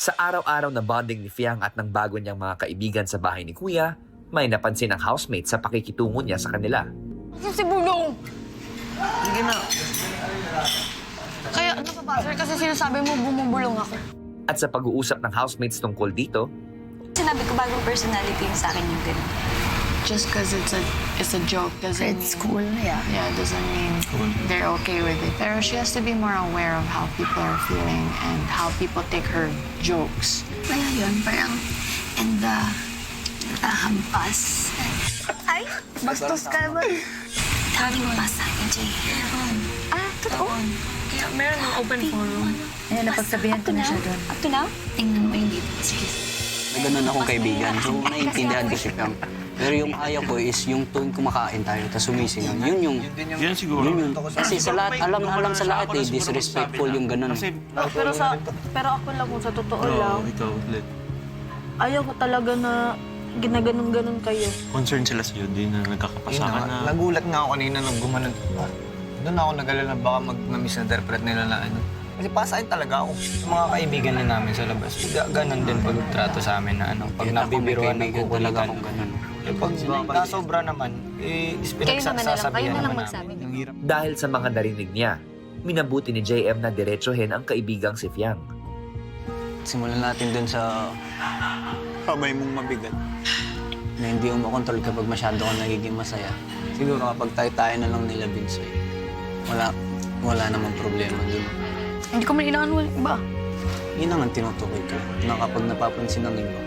Sa araw-araw na bonding ni Fiang at ng bago niyang mga kaibigan sa bahay ni Kuya, may napansin ang housemate sa pakikitungo niya sa kanila. Si Bulong! Sige na. Kaya ano pa ba, sir? Kasi sinasabi mo bumubulong ako. At sa pag-uusap ng housemates tungkol dito, Sinabi ko bagong personality yung sa akin yung ganun. Just because it's a joke doesn't It's cool, yeah. Yeah, doesn't mean they're okay with it. Pero she has to be more aware of how people are feeling and how people take her jokes. Kaya yun, parang, and hampas. Ay, bastos ka naman. Hampas sa akin, Jay. Ah, totoo? Kaya meron ng open forum. Ayan, napagsabihan ko na siya doon. Up to now? Tingnan mo yung dito. Sige. May ganun akong kaibigan, so naiintindihan ko si Piang. Pero yung ayaw ko is yung tuwing kumakain tayo, tapos sumisingaw. Yan siguro. Yun. Kasi sa lahat, alam sa lahat eh, disrespectful yung ganun. Pero ako lang kung sa totoo lang, Ikaw ulit. ayaw ko talaga na ginaganong-ganon kayo. Concern sila sa'yo, di na nagkakapasakan na. Nagulat nga ako kanina nung gumanon. Doon ako nag-alala baka mag-misinterpret nila na ano. Kasi para sa akin talaga ako. Sa mga kaibigan na namin sa labas, ganon din pagtrato sa amin na ano. Pag nabibiruan ng kukulitan. Pag nasobra naman, pinagsasabihan naman namin. Ang hirap. dahil sa mga narinig niya, minabuti ni JM na diretsohin ang kaibigang si Fiang. Simulan natin dun sa kamay mong mabigat. Na hindi mo makontrol kapag masyado kang nagiging masaya. Siguro kapag tayo-tayo na lang nila Binsoy, wala namang problema dun. Hindi ko man inaano ba? Yun ang tinutukoy ko, na kapag napapansin ng iba,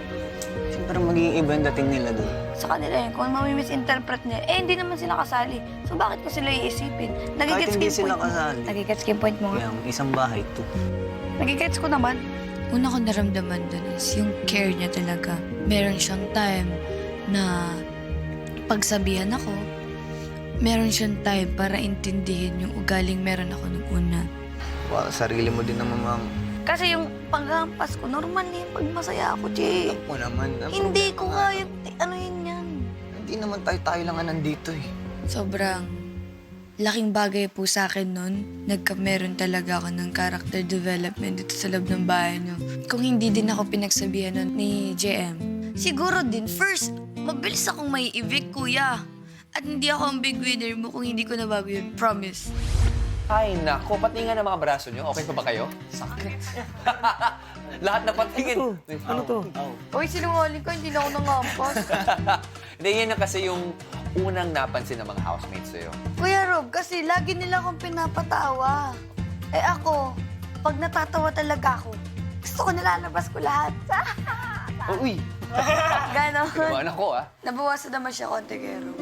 siyempre magiging iba yung dating nila dun. Sa kanila yun, kung mami-misinterpret niya, hindi naman sila kasali. So bakit ko sila iisipin? Kahit hindi sila point mo. kasali. Nagigets ko yung point mo nga. Kaya ang isang bahay, to. Nagigets ko naman. Una ko naramdaman dun is yung care niya talaga. Meron siyang time na pagsabihan ako, meron siyang time para intindihin yung ugaling meron ako nung una. Sarili mo din naman, ma'am. Kasi yung paghampas ko, normal na yung pag masaya ako, Che. Alam mo naman. Hindi ko kaya, ano yun yan? Hindi naman tayo lang nga nandito eh. Sobrang laking bagay po sa akin nun. Meron talaga ako ng character development dito sa loob ng bahay niyo. Kung hindi din ako pinagsabihan nun ni JM, siguro din, first, mabilis akong may evict, kuya. At hindi ako ang big winner mo kung hindi ko nabago yun. Promise. Ay, nako. Patingan ang mga braso nyo. Okay pa ba kayo? Sakit. Lahat na patingin. Ano to? Uy, sinungaling ka, hindi na ako nangampas. Hindi, yan na kasi yung unang napansin ng mga housemates sa'yo. Kuya Rob, kasi lagi nila akong pinapatawa. Eh ako, pag natatawa talaga ako, gusto ko nilalabas ko lahat. Uy! Ganon. Ginawa ko, ah. Nabawasan naman siya konti kay Rob.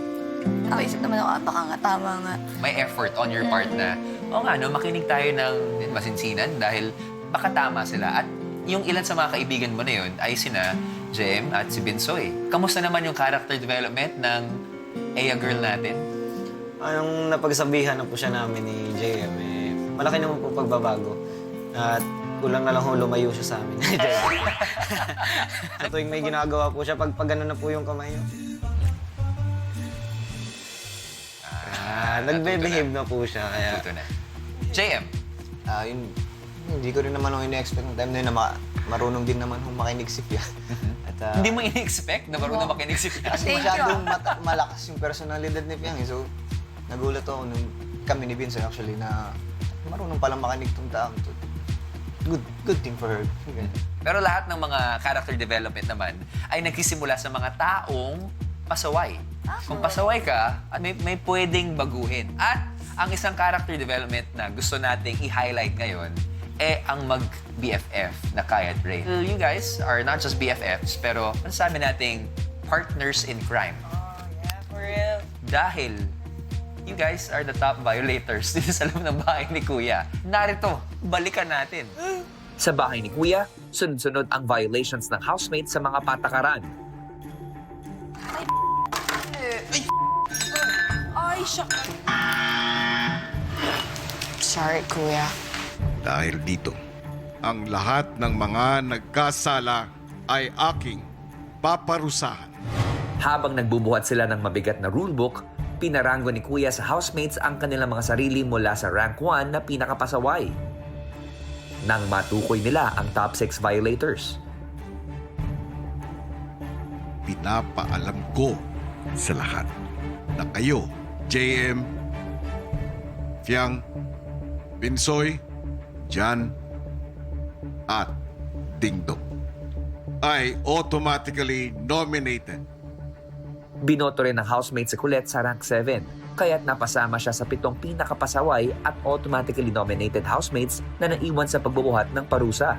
Napaisip naman ako, baka nga tama nga. May effort on your part na, o nga, no, makinig tayo ng masinsinan dahil baka tama sila. At yung ilan sa mga kaibigan mo na yun ay sina Jem at si Binsoy. Kamusta naman yung character development ng Aya Girl natin? Anong napagsabihan na po siya namin ni JM, eh, malaki naman po pagbabago. At kulang na lang ho lumayo siya sa amin. Sa tuwing may ginagawa po siya, pag gano'n na po yung kamay niyo. Nagbe-behave na po siya, kaya... Ito na. JM, hindi ko rin naman ako ina-expect ng time na yun na marunong din naman kung makinig si Pia. At, hindi mo ini-expect na marunong makinig si Pia. kasi masyadong malakas yung personalidad ni Piang eh. So, nagulat ako nung kami ni Vince actually na marunong palang makinig tong taong to. Good thing for her. Pero lahat ng mga character development naman ay nagsisimula sa mga taong pasaway. Kung pasaway ka, may pwedeng baguhin. At ang isang character development na gusto nating i-highlight ngayon ang mag-BFF na Kai at Ray. You guys are not just BFFs, pero masasabi nating partners in crime. Oh, yeah, for real. Dahil you guys are the top violators dito sa loob ng bahay ni Kuya. Narito, balikan natin. Sa bahay ni Kuya, sunod-sunod ang violations ng housemates sa mga patakaran. Ay, siya. Sorry, kuya. Dahil dito, ang lahat ng mga nagkasala ay aking paparusahan. Habang nagbubuhat sila ng mabigat na rulebook, pinaranggo ni Kuya sa housemates ang kanilang mga sarili mula sa rank 1 na pinakapasaway. nang matukoy nila ang top 6 violators. Pinapaalam ko sa lahat na kayo, JM, Fiang, Binsoy, Jan, at Dingdong, ay automatically nominated. Binoto rin ng housemate si Colette sa rank 7, kaya't napasama siya sa 7 pinakapasaway at automatically nominated housemates na naiwan sa pagbubuhat ng parusa.